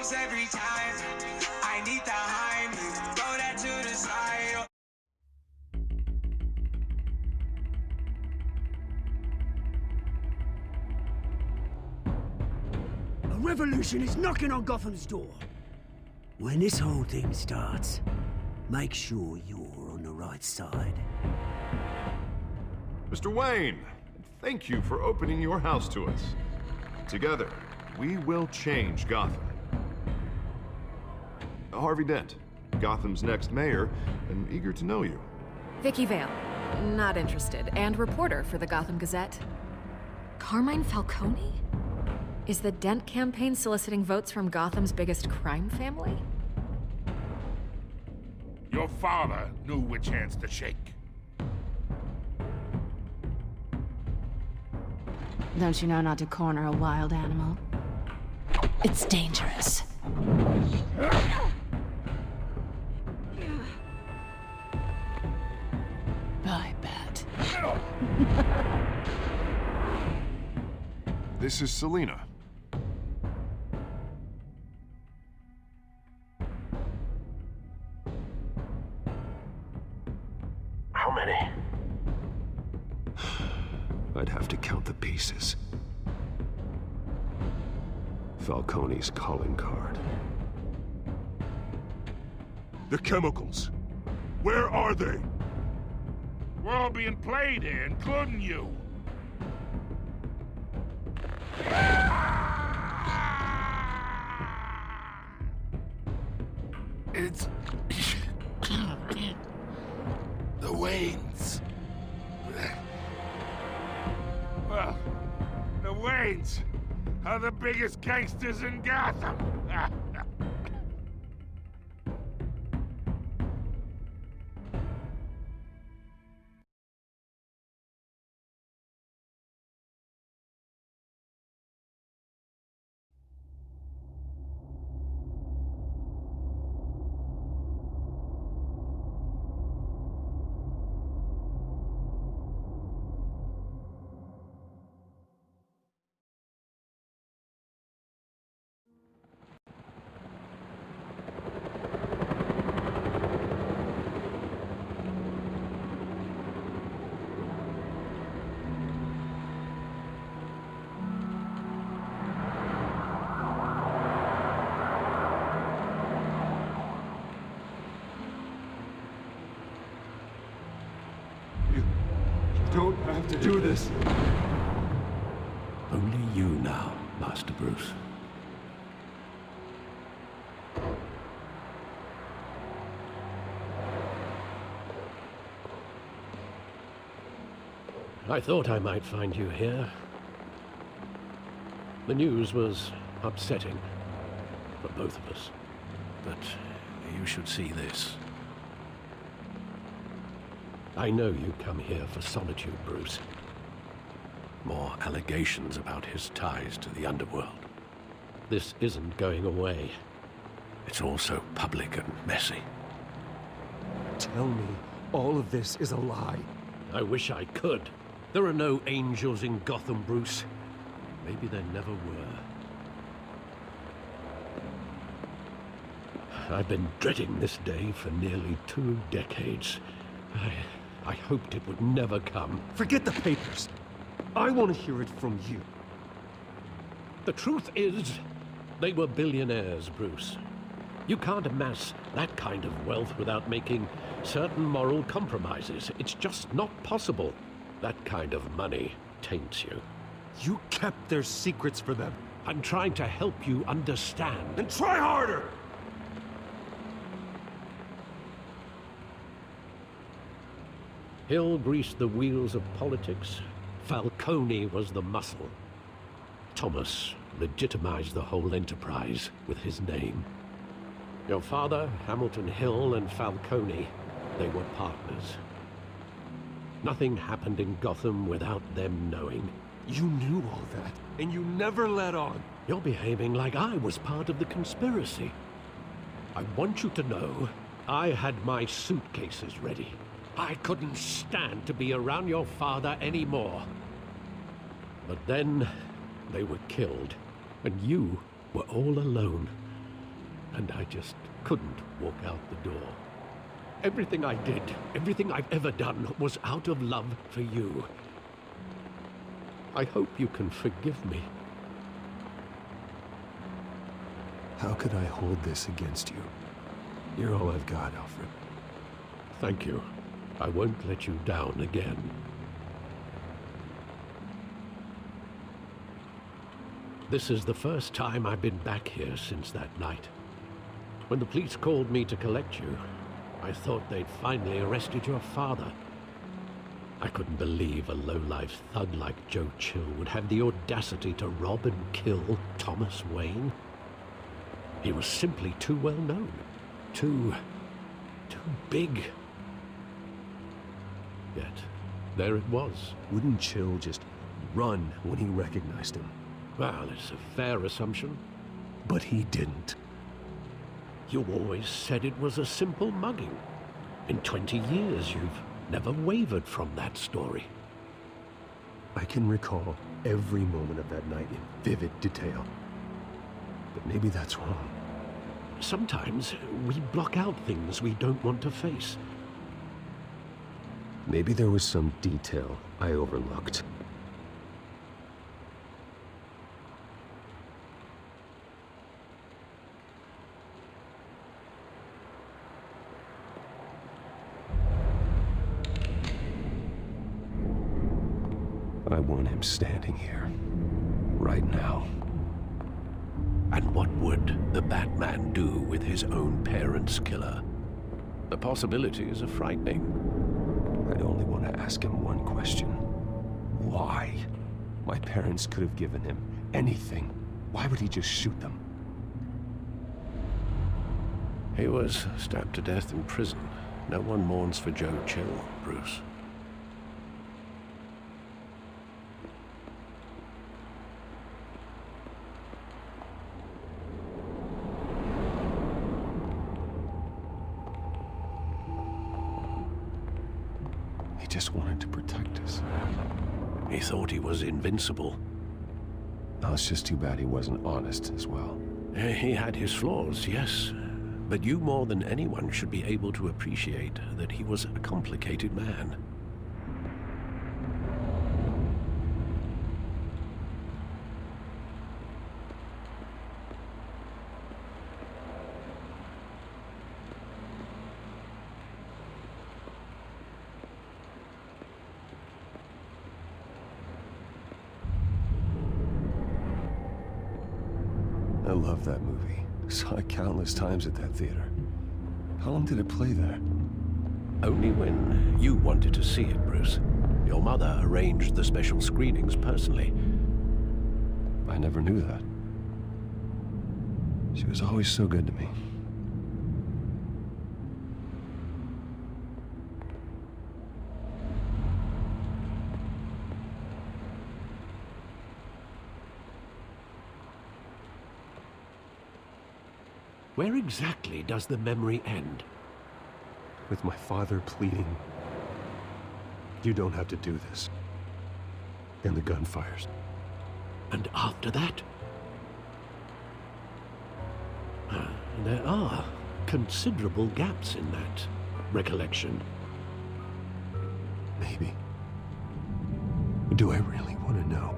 bounce every time. I need the Heimlich, throw that to the side. A revolution is knocking on Gotham's door. When this whole thing starts, make sure you're on the right side. Mr. Wayne, thank you for opening your house to us. Together, we will change Gotham. Harvey Dent, Gotham's next mayor, and eager to know you. Vicky Vale, not interested, and reporter for the Gotham Gazette. Carmine Falcone? Is the Dent campaign soliciting votes from Gotham's biggest crime family? Your father knew which hands to shake. Don't you know not to corner a wild animal? It's dangerous. I bet. This is Selina. How many? I'd have to count the pieces. Falcone's calling card. The chemicals. Where are they? We're all being played here, including you. It's... the Waynes. Well, the Waynes are the biggest gangsters in Gotham. Don't have to do this. Only you now, Master Bruce. I thought I might find you here. The news was upsetting for both of us. But you should see this. I know you come here for solitude, Bruce. More allegations about his ties to the underworld. This isn't going away. It's all so public and messy. Tell me all of this is a lie. I wish I could. There are no angels in Gotham, Bruce. Maybe there never were. I've been dreading this day for nearly 2 decades. I hoped it would never come. Forget the papers. I want to hear it from you. The truth is, they were billionaires, Bruce. You can't amass that kind of wealth without making certain moral compromises. It's just not possible. That kind of money taints you. You kept their secrets for them. I'm trying to help you understand. Then try harder! Hill greased the wheels of politics. Falcone was the muscle. Thomas legitimized the whole enterprise with his name. Your father, Hamilton Hill, and Falcone, they were partners. Nothing happened in Gotham without them knowing. You knew all that, and you never let on. You're behaving like I was part of the conspiracy. I want you to know, I had my suitcases ready. I couldn't stand to be around your father anymore. But then, they were killed, and you were all alone. and I just couldn't walk out the door. Everything I did, everything I've ever done, was out of love for you. I hope you can forgive me. How could I hold this against you? You're all I've got, Alfred. Thank you. I won't let you down again. This is the first time I've been back here since that night. When the police called me to collect you, I thought they'd finally arrested your father. I couldn't believe a low-life thug like Joe Chill would have the audacity to rob and kill Thomas Wayne. He was simply too well known. Too big. Yet, there it was. Wouldn't Chill just run when he recognized him? Well, it's a fair assumption. But he didn't. You always said it was a simple mugging. In 20 years, you've never wavered from that story. I can recall every moment of that night in vivid detail. But maybe that's wrong. Sometimes we block out things we don't want to face. Maybe there was some detail I overlooked. I want him standing here, right now. And what would the Batman do with his own parents' killer? The possibilities are frightening. I'd only want to ask him one question. Why? My parents could have given him anything. Why would he just shoot them? He was stabbed to death in prison. No one mourns for Joe Chill, Bruce. He just wanted to protect us. He thought he was invincible. Now, it's just too bad he wasn't honest as well. He had his flaws, yes. But you more than anyone should be able to appreciate that he was a complicated man. I love that movie. Saw it countless times at that theater. How long did it play there? Only when you wanted to see it, Bruce. Your mother arranged the special screenings personally. I never knew that. She was always so good to me. Where exactly does the memory end? With my father pleading, "You don't have to do this." And the gunfires. And after that? There are considerable gaps in that recollection. Maybe. Do I really want to know?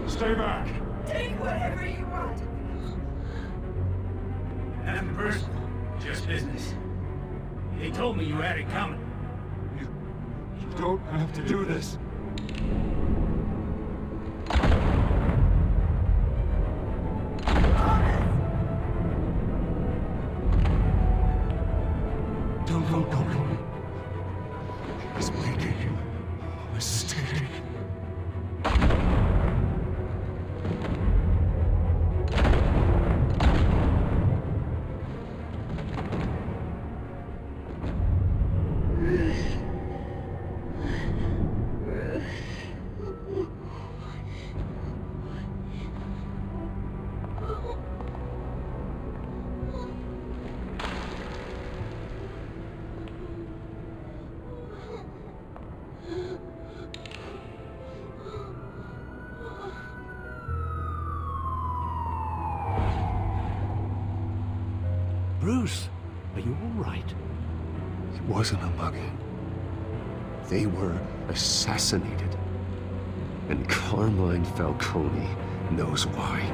Stay back! Take whatever you want. Nothing personal, just business. They told me you had it coming. You don't have to do this. Don't. He's making a mistake. wasn't a mugging. They were assassinated. And Carmine Falcone knows why.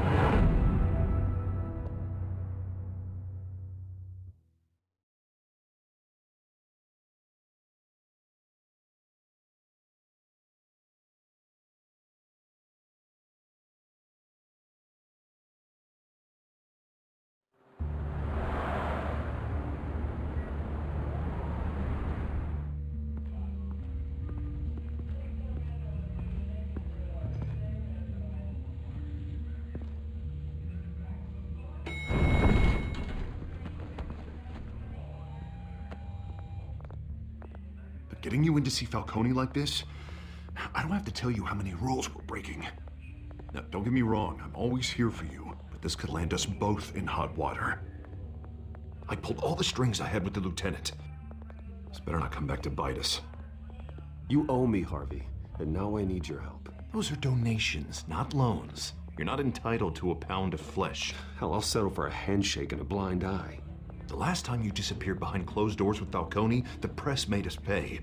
Getting you in to see Falcone like this? I don't have to tell you how many rules we're breaking. Now, don't get me wrong, I'm always here for you, but this could land us both in hot water. I pulled all the strings I had with the lieutenant. This better not come back to bite us. You owe me, Harvey, and now I need your help. Those are donations, not loans. You're not entitled to a pound of flesh. Hell, I'll settle for a handshake and a blind eye. The last time you disappeared behind closed doors with Falcone, the press made us pay.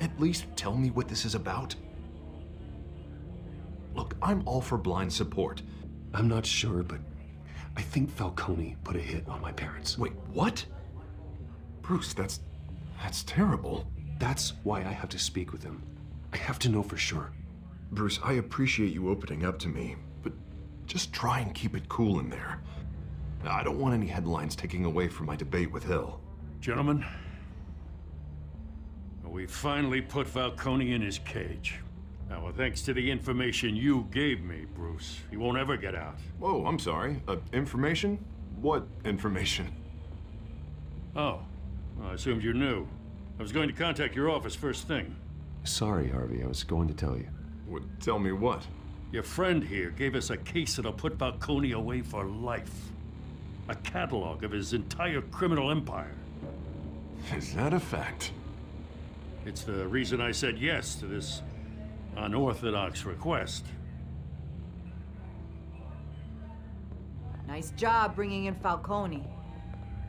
At least tell me what this is about. Look, I'm all for blind support. I'm not sure, but I think Falcone put a hit on my parents. Wait, what? Bruce, that's terrible. That's why I have to speak with him. I have to know for sure. Bruce, I appreciate you opening up to me, but just try and keep it cool in there. I don't want any headlines taking away from my debate with Hill. Gentlemen, we finally put Falcone in his cage. Now, thanks to the information you gave me, Bruce, he won't ever get out. Whoa, I'm sorry. Information? What information? Oh, well, I assumed you knew. I was going to contact your office first thing. Sorry, Harvey, I was going to tell you. Tell me what? Your friend here gave us a case that'll put Falcone away for life. A catalog of his entire criminal empire. Is that a fact? It's the reason I said yes to this unorthodox request. Nice job bringing in Falcone.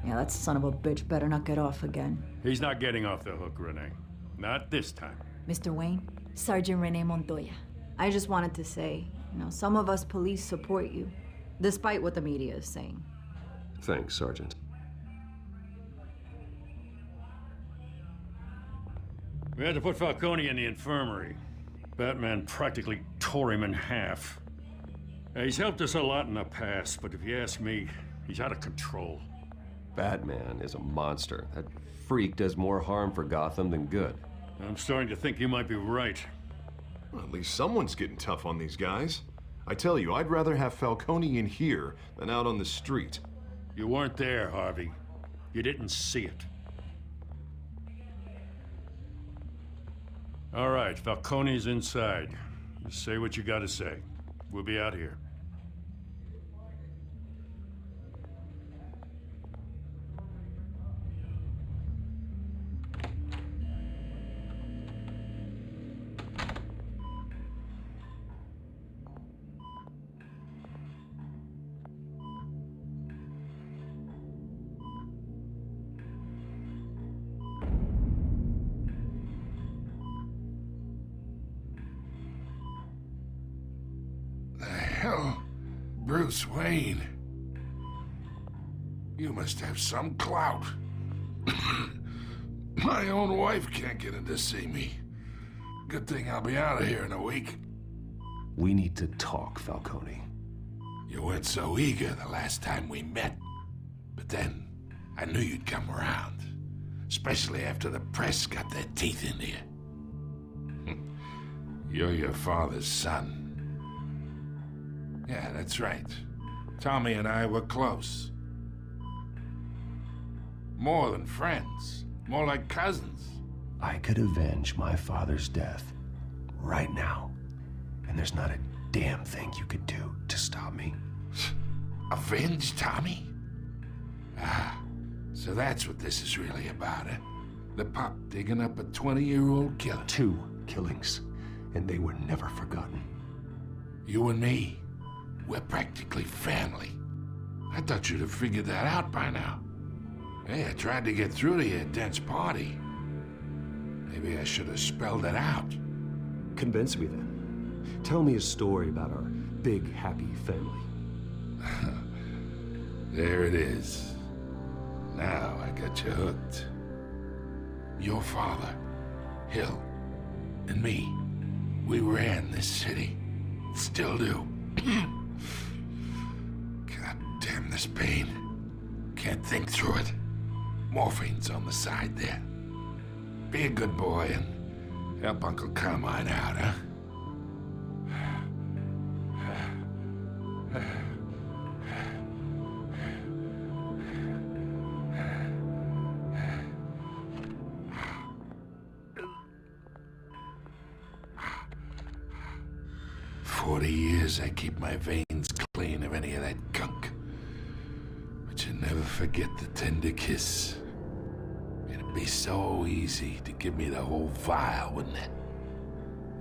Yeah, that son of a bitch better not get off again. He's not getting off the hook, Renee. Not this time. Mr. Wayne, Sergeant Renee Montoya. I just wanted to say, some of us police support you, despite what the media is saying. Thanks, Sergeant. We had to put Falcone in the infirmary. Batman practically tore him in half. He's helped us a lot in the past, but if you ask me, he's out of control. Batman is a monster. That freak does more harm for Gotham than good. I'm starting to think you might be right. Well, at least someone's getting tough on these guys. I tell you, I'd rather have Falcone in here than out on the street. You weren't there, Harvey. You didn't see it. All right, Falcone's inside. Just say what you gotta say. We'll be out here. Hell, Bruce Wayne. You must have some clout. My own wife can't get in to see me. Good thing I'll be out of here in a week. We need to talk, Falcone. You weren't so eager the last time we met. But then, I knew you'd come around. Especially after the press got their teeth into you. You're your father's son. Yeah, that's right. Tommy and I were close. More than friends. More like cousins. I could avenge my father's death right now. And there's not a damn thing you could do to stop me. Avenge Tommy? Ah, so that's what this is really about, eh? The pup digging up a 20-year-old killer. 2 killings, and they were never forgotten. You and me, we're practically family. I thought you'd have figured that out by now. Hey, I tried to get through to your dense party. Maybe I should have spelled it out. Convince me then. Tell me a story about our big, happy family. There it is. Now I got you hooked. Your father, Hill, and me, we ran this city. Still do. God damn this pain. Can't think through it. Morphine's on the side there. Be a good boy and help Uncle Carmine out, huh? 40 years I keep my veins clean of any of that gunk. But you never forget the tender kiss. It'd be so easy to give me the whole vial, wouldn't it?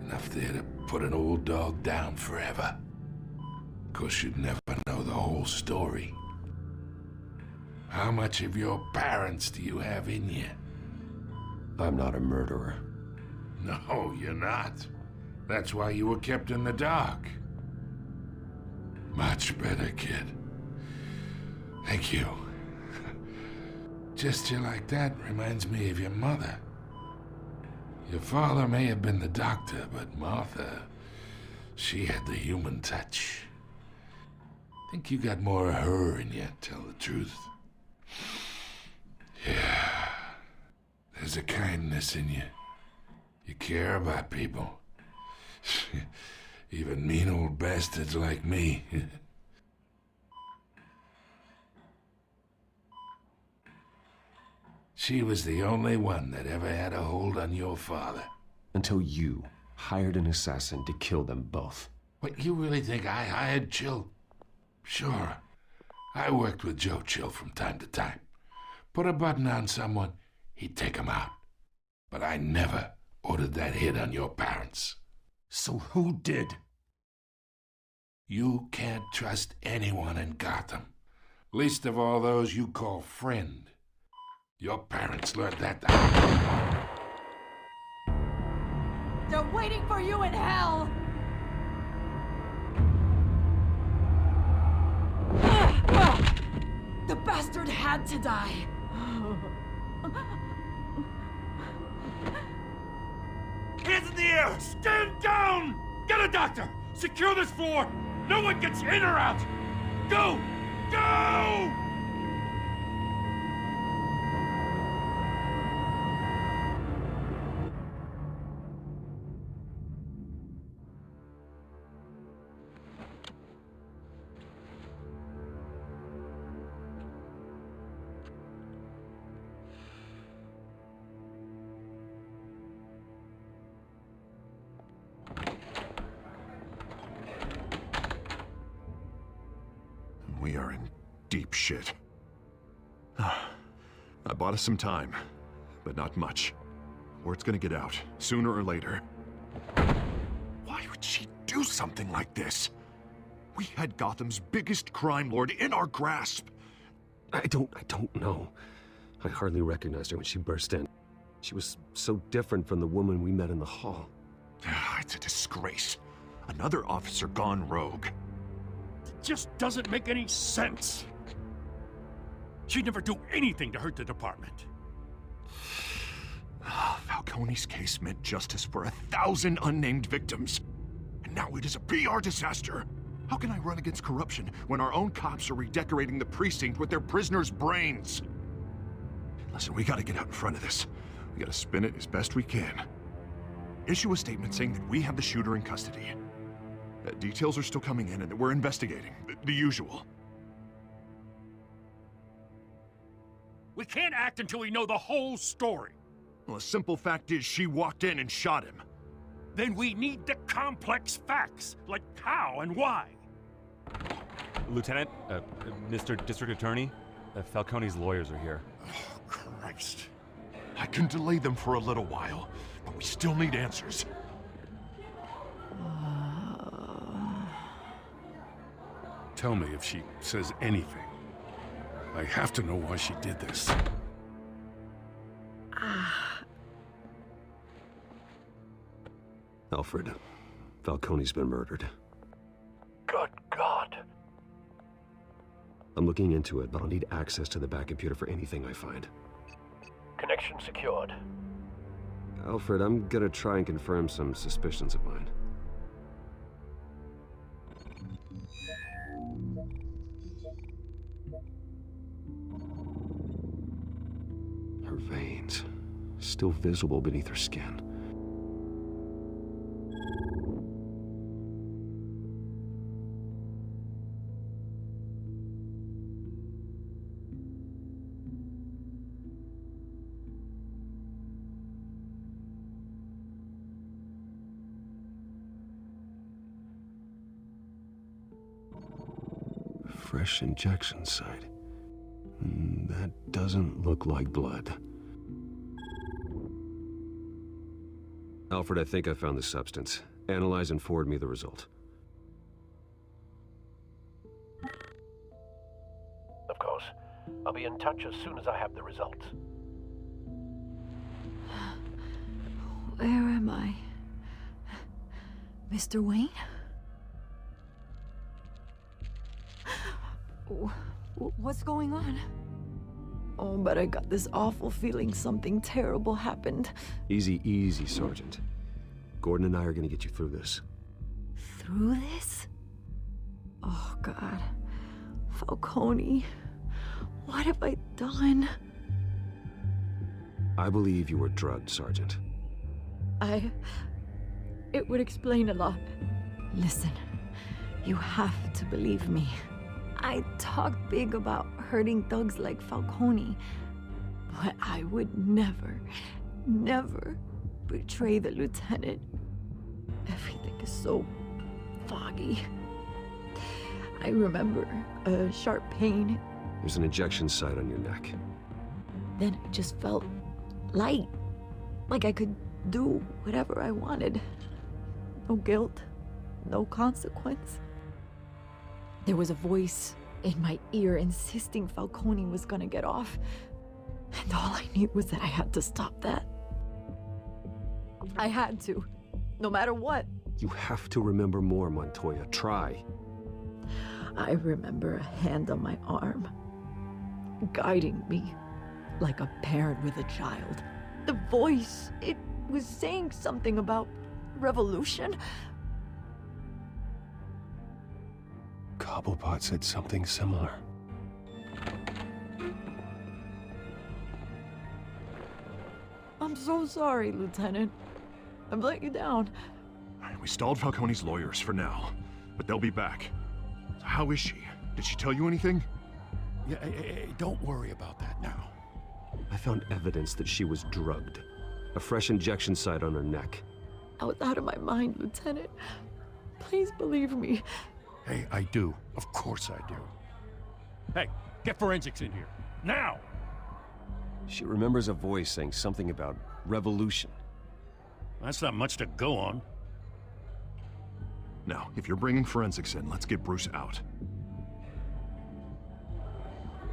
Enough there to put an old dog down forever. Of course, you'd never know the whole story. How much of your parents do you have in you? I'm not a murderer. No, you're not. That's why you were kept in the dark. Much better, kid. Thank you. Gesture like that reminds me of your mother. Your father may have been the doctor, but Martha, she had the human touch. Think you got more of her in you, tell the truth. Yeah. There's a kindness in you. You care about people. Even mean old bastards like me. She was the only one that ever had a hold on your father. Until you hired an assassin to kill them both. What, you really think I hired Chill? Sure. I worked with Joe Chill from time to time. Put a button on someone, he'd take him out. But I never ordered that hit on your parents. So who did? You can't trust anyone in Gotham. Least of all those you call friend. Your parents learned that. They're waiting for you in hell! The bastard had to die! Hands in the air! Stand down! Get a doctor! Secure this floor! No one gets in or out! Go! Go! We are in deep shit. I bought us some time, but not much. Word's gonna get out, sooner or later. Why would she do something like this? We had Gotham's biggest crime lord in our grasp. I don't know. I hardly recognized her when she burst in. She was so different from the woman we met in the hall. It's a disgrace. Another officer gone rogue. It just doesn't make any sense. She'd never do anything to hurt the department. Falcone's case meant justice for 1,000 unnamed victims. And now it is a PR disaster. How can I run against corruption when our own cops are redecorating the precinct with their prisoners' brains? Listen, we gotta get out in front of this. We gotta spin it as best we can. Issue a statement saying that we have the shooter in custody. Details are still coming in and that we're investigating. The usual. We can't act until we know the whole story. Well, a simple fact is she walked in and shot him. Then we need the complex facts, like how and why. Lieutenant, Mr. District Attorney, Falcone's lawyers are here. Oh, Christ. I can delay them for a little while, but we still need answers. Tell me if she says anything. I have to know why she did this. Alfred, Falcone's been murdered. Good God. I'm looking into it, but I'll need access to the back computer for anything I find. Connection secured. Alfred, I'm gonna try and confirm some suspicions of mine. Her veins, still visible beneath her skin. Fresh injection site. That doesn't look like blood. Alfred, I think I found the substance. Analyze and forward me the result. Of course. I'll be in touch as soon as I have the results. Where am I? Mr. Wayne? What's going on? Oh, but I got this awful feeling something terrible happened. Easy, easy, Sergeant. Gordon and I are gonna get you through this. Through this? Oh, God. Falcone. What have I done? I believe you were drugged, Sergeant. It would explain a lot. Listen, you have to believe me. I talk big about hurting thugs like Falcone, but I would never, never betray the lieutenant. Everything is so foggy. I remember a sharp pain. There's an injection site on your neck. Then I just felt light, like I could do whatever I wanted. No guilt, no consequence. There was a voice in my ear insisting Falcone was gonna get off. And all I knew was that I had to stop that. I had to, no matter what. You have to remember more, Montoya. Try. I remember a hand on my arm, guiding me like a parent with a child. The voice, it was saying something about revolution. Cobblepot said something similar. I'm so sorry, Lieutenant. I've let you down. We stalled Falcone's lawyers for now, but they'll be back. So how is she? Did she tell you anything? Yeah, don't worry about that now. I found evidence that she was drugged. A fresh injection site on her neck. I was out of my mind, Lieutenant. Please believe me. Hey, I do. Of course I do. Hey, get forensics in here. Now! She remembers a voice saying something about revolution. That's not much to go on. Now, if you're bringing forensics in, let's get Bruce out.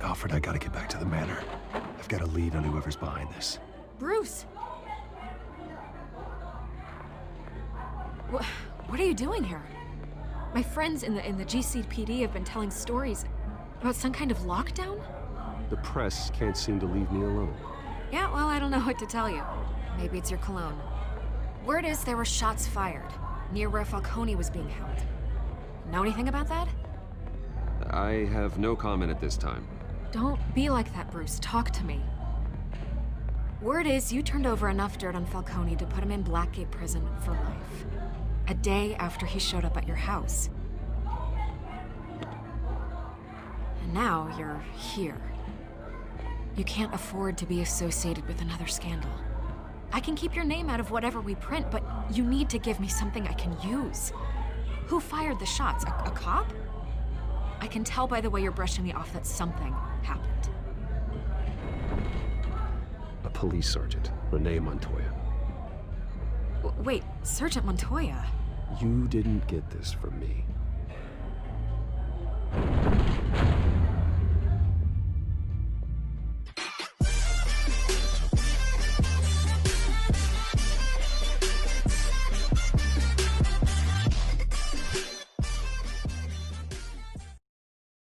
Alfred, I gotta get back to the manor. I've got a lead on whoever's behind this. Bruce! What are you doing here? My friends in the GCPD have been telling stories about some kind of lockdown? The press can't seem to leave me alone. Yeah, well, I don't know what to tell you. Maybe it's your cologne. Word is there were shots fired near where Falcone was being held. Know anything about that? I have no comment at this time. Don't be like that, Bruce. Talk to me. Word is you turned over enough dirt on Falcone to put him in Blackgate Prison for life. A day after he showed up at your house. And now you're here. You can't afford to be associated with another scandal. I can keep your name out of whatever we print, but you need to give me something I can use. Who fired the shots? A cop? I can tell by the way you're brushing me off that something happened. A police sergeant, Renee Montoya. Wait, Sergeant Montoya? You didn't get this from me.